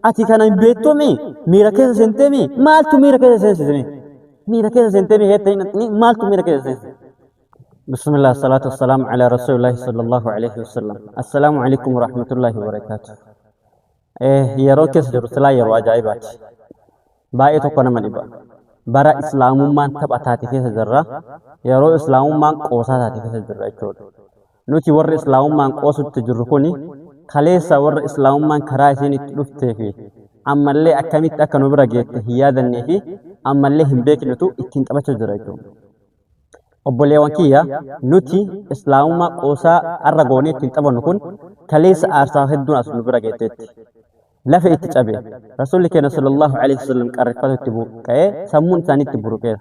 ati kana hin beektuumi miira keessa seenteemi maaltu miira keessa seensisemi miira keessa seenteemi heetta hin maaltu miira keessa seensise بسم الله الصلاة والسلام على رسول الله صلى الله عليه وسلم السلام عليكم ورحمة الله وبركاته يرو كسر سلا يرو عجائبات بايتو كنا من إبا برا إسلام ما تبع تاتي في الزرة يرو إسلام ما قوسا تاتي في الزرة يقول نوتي ور إسلام ما قوس تجركوني خليس ور إسلام ما كرايسين تلفته فيه أما اللي أكملت أكنو برجيت هي هذا النهي أما اللي هم بيك نتو إتين تبع الزرة يقول obboleewwan kiyya nuti islaamummaa qoosaa arra goonee ittiin taphannu kun kaleessa aarsaa hedduun as nu bira geetteetti lafa itti cabe rasuulli keenya sallallahu alaihi wasallam qarreeffatu itti buqqa'ee sammuun isaanii itti buruqeera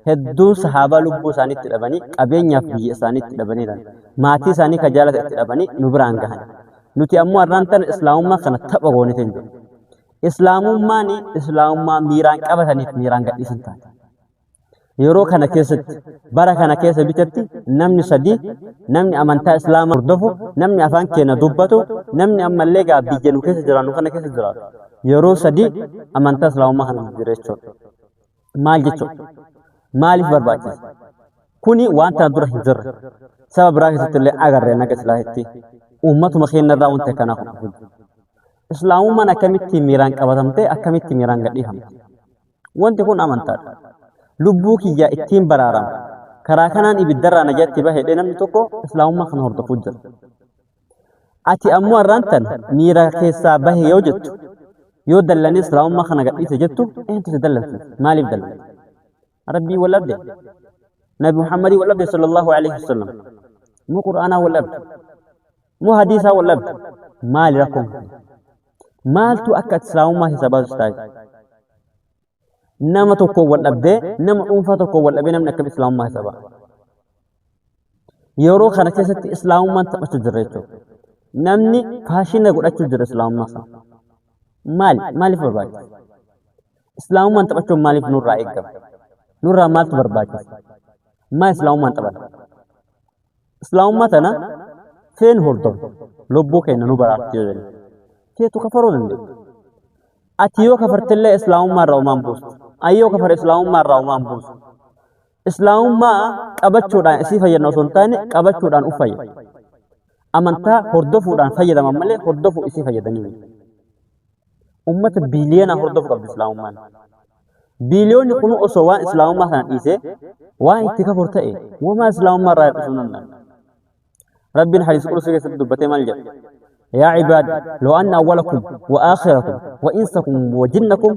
hedduun sahaabaa lubbuu isaanii itti dhabanii qabeenyaaf biyya isaanii itti dhabaniiran maatii isaanii ka jaalata itti dhabanii nu biraan gahan nuti ammoo arraan tana islaamummaa kana tapha goonee hin jiru islaamummaa miiraan qabataniif miiraan gadhiisan taate yeroo kana keessatti bara kana keessa bitatti namni sadii namni amantaa islaamaa hordofu namni afaan keenya dubbatu namni ammallee gaa biyya nu keessa jiraannu kana keessa jiraatu yeroo sadii amantaa islaamaa kana jireechuudha maal jechuudha maaliif barbaachisa kuni wanta dura hin jirre sababa biraa keessatti illee agarree naga islaahitti uummatuma keenya irraa wanta kanaaf islaamummaan akkamitti miiraan qabatamte akkamitti miiraan gadhiifamte wanti kun amantaadha lubbuu kiyya ittiin baraarama karaa kanaan ibiddarraa najatti bahee namni tokko islaamummaa kana hordofuu jira ati ammoo arraan tan miira keessaa bahee yoo jettu yoo dallanii islaamummaa kana gadhiise jettu eentu dallansi maaliif dallansi rabbii walabde nabi muhammadii walabde sallallahu alaihi wasallam mu qur'aanaa walabde mu hadiisaa walabde maali rakkoon maaltu akka islaamummaa isa baasu taa'e nama tokko walabde nama dhuunfaa tokko walabde namni akka islaamummaa isa ba'a yeroo kana keessatti islaamummaan taphachuu jira jechuudha namni faashina godhachuu jira islaamummaa isaa maaliif barbaachisa islaamummaan taphachuun maaliif nurraa eegama nurraa maaltu barbaachisa maa islaamummaan taphata islaamummaa tana feen hordofu lubbuu keenya nu baraarti yoo jennu keetu kafaruu dandeessu ati yoo kafartillee islaamummaa irraa umaan buustu ayyoo kafar islaamummaa irraa umaan buustu islaamummaa qabachuudhaan isii fayyadna osoo hin taane qabachuudhaan uf fayyada amantaa hordofuudhaan fayyadaman malee hordofuu isii fayyadanii ummata biiliyoonaa hordofu qabdi islaamummaan biiliyoonni kun osoo waan islaamummaa sana dhiisee waan itti kafur ta'e wamaa islaamummaa irraa hir'isuu danda'an rabbiin hadiis qudusii keessatti dubbatee maal jedha يا عباد لو أن أولكم وآخركم وإنسكم وجنكم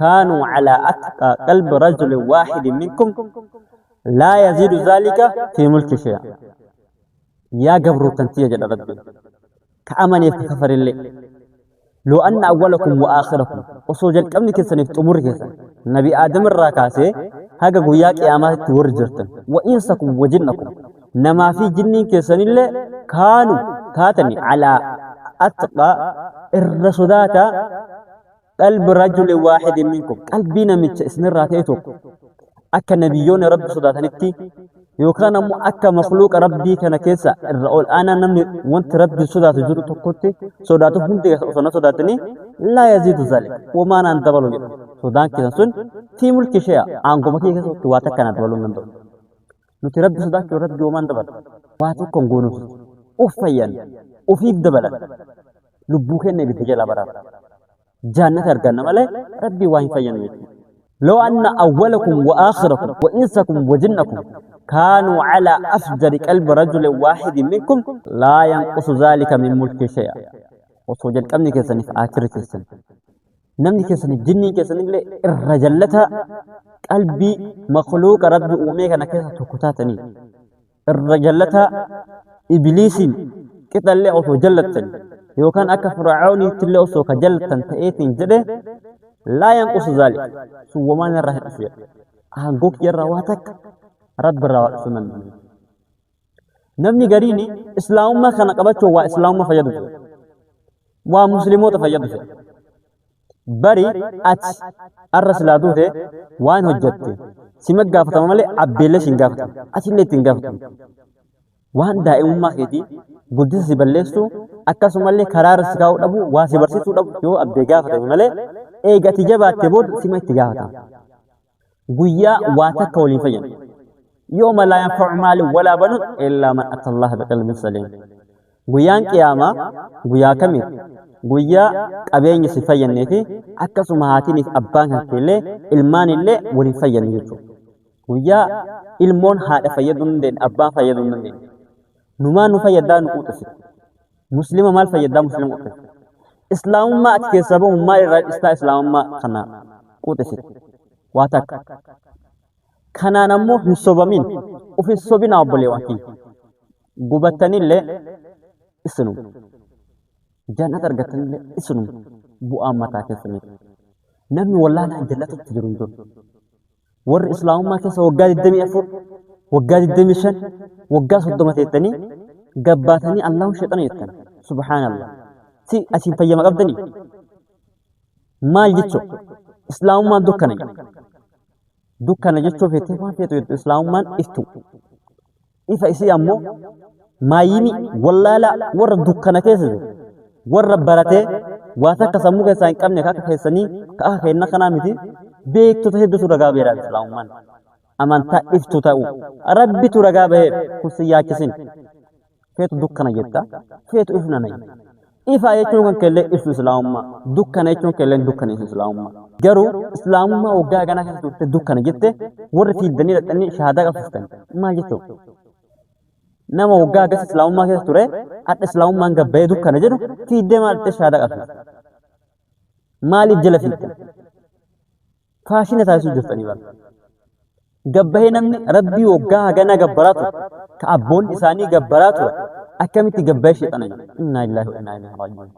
كانوا على أتقى قلب رجل واحد منكم لا يزيد ذلك في ملك شيئا يا قبر تنتيج ربي كأمني في كفر الله لو أن أولكم وآخركم وصوج الكمن كسن في أمور كسن نبي آدم الراكاسي هذا قوياك يامات تورجرتن وإنسكم وجنكم نما في جنين كسن الله كانوا كاتني على أتقى الرسودات قلب رجل واحد منكم قلبنا من اسم الراتيتك أكا نبيون رب صدات نتي يوكان أمو أكا مخلوق ربي كان كيسا الرؤول أنا نمي وانت ربي صدات جرو تقوتي صداته هندي صنع صداتني لا يزيد ذلك وما ننتبلو جدا صدان كيسا سن في ملك شيء عنكم كي كيسا تواتك كانت بلو نندو نتي ربي صدات ربي وما نتبل واتكم قونوس أفيا أفيد دبلا لبوك النبي تجلا برا جنة أرجعنا ماله ربي وين فيان لو أن أولكم وآخركم وإنسكم وجنكم كانوا على أفجر قلب رجل واحد منكم لا ينقص ذلك من ملك شيئا وصوج الكمن كيسن في آخر كيسن نمني كيسن الجني كيسن اللي الرجلتها قلبي مخلوق ربي أميك نكيسة تكتاتني الرجلتها إبليس كتا اللي أوتو جلتن يوكان أكا فرعوني تلي أوتو كجلتن تأيتين جده لا ينقص ذلك سوى ما نراه الأشياء هنقوك يرواتك رد بالروات سنن نبني قريني إسلام ما كان قبتشو وإسلام ما فيدوه ومسلموت فيدوه بري أتش الرسلاتوه وان هجدت سيمك قافتة ممالي عبيلة شنقافتة أتش اللي تنقافتة waan daa'imummaa keetii guddisa si balleessu akkasumallee karaa irra si kaa'uu dhabu waa si barsiisuu dhabu yoo abdee gaafatame malee eegati jabaatte booda sima itti gaafatama. Guyyaa waa takka waliin fayyadu. يوم لا ينفع مال ولا بنون إلا من أتى الله بقلب سليم. Guyyaan qiyaamaa guyyaa kamiiti? Guyyaa qabeenya si fayyannee fi akkasuma haatiiniif abbaan hankeellee ilmaan illee waliin fayyanne jechuudha. Guyyaa ilmoon haadha fayyaduu hin dandeenye abbaan fayyaduu hin dandeenye. Numaan nu fayyadaa nu quuxise. Muslima maal fayyadaa muslima quuxise. Islaamummaa ati keessa bahu maal irraa dhistaa islaamummaa kana quuxise. Waa takka. Kanaan ammoo hin sobamin. Ufin sobinaa obboleewwan kiyya. Gubattanillee isinu jannata argatanillee isinu bu'aan mataa keessaniiti. Namni wallaanaan jannatatti jiru hin jiru. Warri islaamummaa keessa waggaa 24, waggaa 25, waggaa 30 teettanii gabbaatanii Allahu sheexana jettan. Subhaanallah. Si asiin fayyama qabdanii. Maal jechuu? Islaamummaan dukkana jedhu. Dukkana jechuuf jettee waan feetu jettu islaamummaan iftu. Ifa isii ammoo maayini wallaala warra dukkana keessa jiru. Warra baratee waa takka sammuu keessaa hin qabne akka keessanii akka kenna kanaa miti beektota hedduutu ragaa beeraa islaamummaan. Amantaa iftu ta'u rabbitu ragaa bahee kursi yaachisin. Feetu dukkana jetta feetu ifna nayi. Ifa jechuun kan kellee ibsu islaamummaa. Dukkana jechuun kellee dukkana ibsu islaamummaa. Garuu islaamummaa waggaa ganaa keessa turte dukkana jette warri fiiddanii dhaqanii shahaadaa qabsiistan. Maal jechuudha? Nama waggaa agas islaamummaa keessa ture adda islaamummaan gabbayee dukkana jedhu fiiddee maal dhaqee shahaadaa qabsiisa. Maaliif jala fiiddan? Faashina taasisuu jirtanii bara. Gabbayee namni rabbii waggaa haganaa gabbaraa ture ka abboonni isaanii gabbaraa ture akkamitti gabbayee sheexana jedhu. Innaa illaahi wa innaa ilaihi raaji'uun.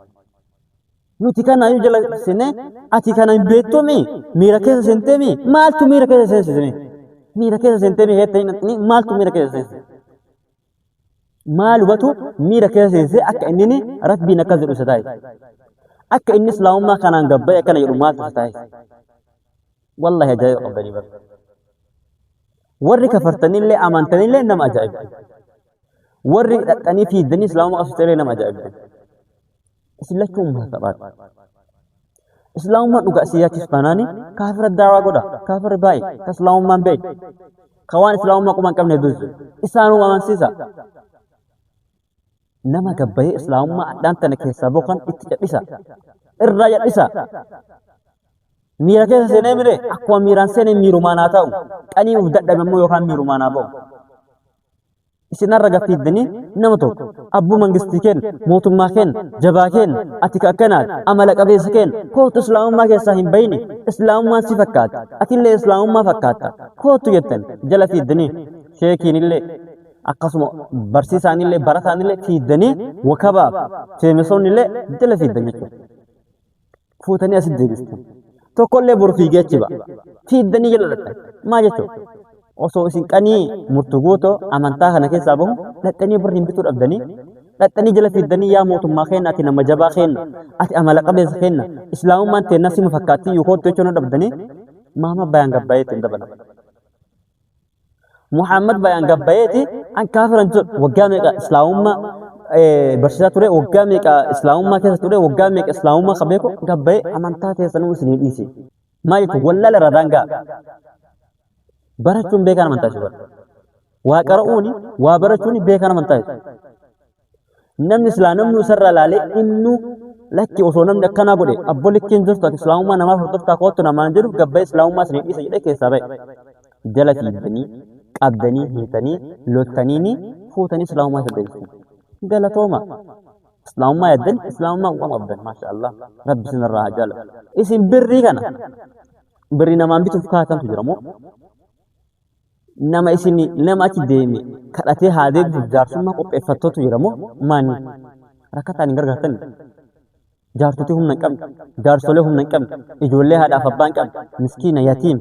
Nuti kana ayu jala sene ati kana beektu mi miira keessa sentee mi maaltu miira keessa seensise mi miira keessa sentee mi heettee ni maaltu miira keessa seensise maal hubatu miira keessa seensise akka inni rabbiin akkas jedhu isa taa'e akka inni islaamummaa kanaan gabbayee akkana jedhu maaltu isa taa'e wallahi ajaa'iba qabdanii bara warri kafartanillee amantanillee nama ajaa'iba warri dhaqanii fiiddanii islaamummaa qabsiisanillee nama ajaa'iba. Islachuun maatabaadha. Islaamummaan dhugaa siyaachis banaani kaafira daawaa godha. Kaafirri baay'ee ka islaamummaan beeku. Ka waan islaamummaa quban qabne hedduutu isaanuu amansiisa. Nama gabbayee islaamummaa addaan tana keessaa boqan itti cadhisa. Irraa cadhisa. Miira keessa seenee mire akkuma miiraan seenee miirumaan haa ta'u. Qanii uf dadhabe immoo yookaan miirumaan haa ba'u. Isinarra gaffiiddanii nama tokko abbuu mangistii kenna mootummaa kenna jabaa kenna ati akkanaati amala qabeessa kenna kootu islaamummaa keessaa hin bayne islaamummaan si fakkaata atillee islaamummaa fakkaata kootu jettan jala fiiddanii sheekiinillee akkasuma barsiisaanillee barataanillee fiiddanii wakabaaf feemisoonnillee jala fiiddan jechuudha. Fuutanii asit deebistan tokkollee boru fiigee achi ba'a fiiddanii jala dhaqan maa jechuudha. Osoo isin qanii murtugootoo amantaa kana keessaa bahu dhaqanii birriin bituu dhabdanii dhaqanii jala fiiddanii yaa mootummaa kenna ati nama jabaa kenna ati amala qabeessa kenna islaamummaan teenna sima fakkaattii yoo kootu jechuun dhabdanii maama bayaan gabbayeetti hin dabalan. Muhammad bayaan gabbayeetti an kaafiran jedhu waggaa meeqa islaamummaa barsiisaa ture waggaa meeqa islaamummaa keessa ture waggaa meeqa islaamummaa qabeeko gabbayee amantaa teessanuu isinii dhiise. Maal jechuun wallaala radaan ga'a. Barachuun beekan amantaa si bara. Waa qara'uuni waa barachuun beekan amantaa si. Namni silaa namni isarraa laalee innu lakki osoo namni akkanaa godhe abbo likkiin jirtu ati islaamummaa namaaf hordoftaa kootu namaan jedhu gabbayee islaamummaa isinii dhiisa jedhee keessaa ba'e. Jala fiiddanii qabdanii hiitanii lottaniini fuutanii islaamummaa isa deebisan. Galatooma. Islaamummaa yaddan islaamummaa uwwama abdan maasha Allah rabbi sinirraa haa jaalatu. Isin birrii kana birrii namaan bituuf kaatantu jira moo? Nama isin nama achi deeme kadhatee haa deebisu jaarsummaa qopheeffattotu jira moo maani rakkataan hin gargaartan jaartotii humna hin qabne jaarsolee humna hin qabne ijoollee haadhaaf abbaa hin qabne miskiina yatiim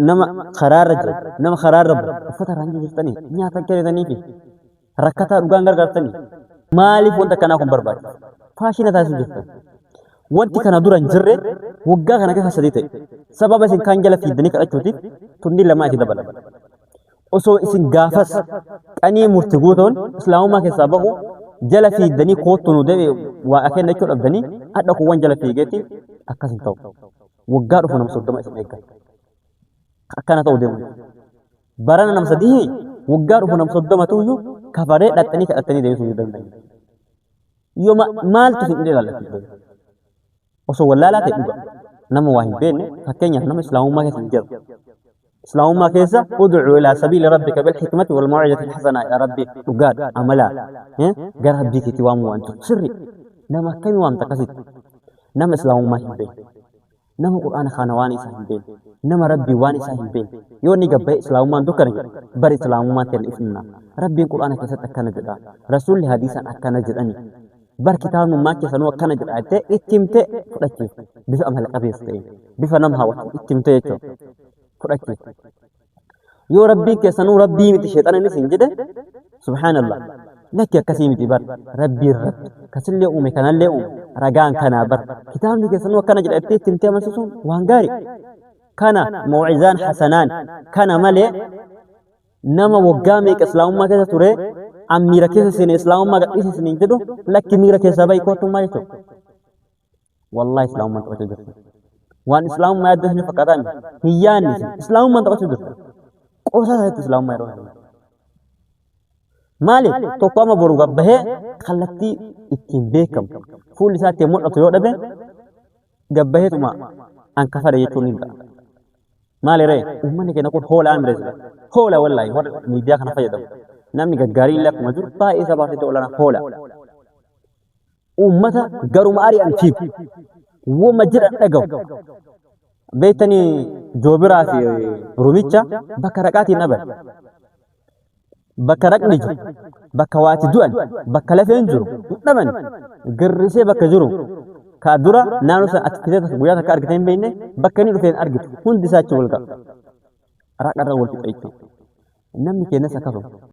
nama karaarra jira nama karaarra bira uffata raanjii jirtanii nyaata kennaatanii fi rakkataa dhugaan gargaartanii maaliif wanta kanaa kun barbaada faashina taasisuu jirtan wanti kana dura hin jirre waggaa kana keessa sadii ta'e sababa isin kaan jala fiiddanii kadhachuutiif tunnii lamaa itti dabalama. osoo isin gaafas qanii murti guutoon islaamummaa keessaa bahu jala fiigdanii koottu nu deebi'e waa akeenya jechuudha dhabdanii adda kuuwwan jala fiigeetti akkas hin ta'u waggaa dhufu nama 30 isin eeggan akkana ta'u deemu barana nama 3 waggaa dhufu nama 30 tuyyuu kafaree dhaxxanii kadhattanii deebisuu hin danda'u yoo maaltu isin ilaalatu osoo wallaalaa ta'e dhuga nama waa hin beekne fakkeenyaaf nama islaamummaa keessa hin jiru islaamummaa keessa ud'u ilaa sabiili rabbika bil hikmati wal maw'izati hasanaa ya rabbi dhugaad amala gara rabbii keetti waamu wantu sirri nama akkamii waamta akkasitti nama islaamummaa hin beekne nama qur'aana kana waan isaa hin beekne nama rabbii waan isaa hin beekne yoo ni gabbee islaamummaan dukkana jedha bari islaamummaan ta'e ifnaa rabbiin qur'aana keessatti akkana jedha rasuulli hadiisaan akkana jedhani bar kitaabummaa keessanuu akkana jedha jettee itti himtee fudhachiif bifa amala qabeessa ta'e bifa nama hawwatu itti himtee jechuudha fudhachiif yoo rabbiin keessanuu rabbii miti sheexananis hin jedhe subhaanallah lakki akkasii miti bar rabbiin rabbi kasillee uume kanallee uume ragaan kanaa bar kitaabni keessanuu akkana jedha jettee itti himtee amansiisuun waan gaarii kana maw'izaan hasanaan kana malee nama waggaa meeqa islaamummaa keessa ture amira keessa seenee islaamummaa gadhiise siniin jedhu lakki miira keessaa bahi kootummaa jechuudha wallahi islaamummaan taphachuu jirti waan islaamummaa yaaddasni fakkaataan hin yaadni islaamummaan taphachuu jirti qoosaa isaatti islaamummaa yeroo maaliif tokko amma boru gabbahee kallattii ittiin beekamu fuulli isaa ittiin mul'atu yoo dhabe gabbaheetuma an kafare jechuun ni ga'a maali ree uummanni keenya kun hoolaa mireesudha hoola wallaahi warra miidiyaa kana fayyadamu namni gaggaarii illee akkuma jiru baay'ee isa baasee olana hoola uummata garuma ari'antiif wama jedhan dhagahu beektanii joobiraa fi rumicha bakka raqaatiin dhaban bakka raqni jiru bakka waati du'an bakka lafeen jiru dhaban girrisee bakka jiru ka dura naannoo san ati kitee guyyaa takka argitee hin beekne bakka inni dhufeen argitu hundi isaa achi wal ga'a raqarra wal fixa jechuudha namni keenyas akkasuma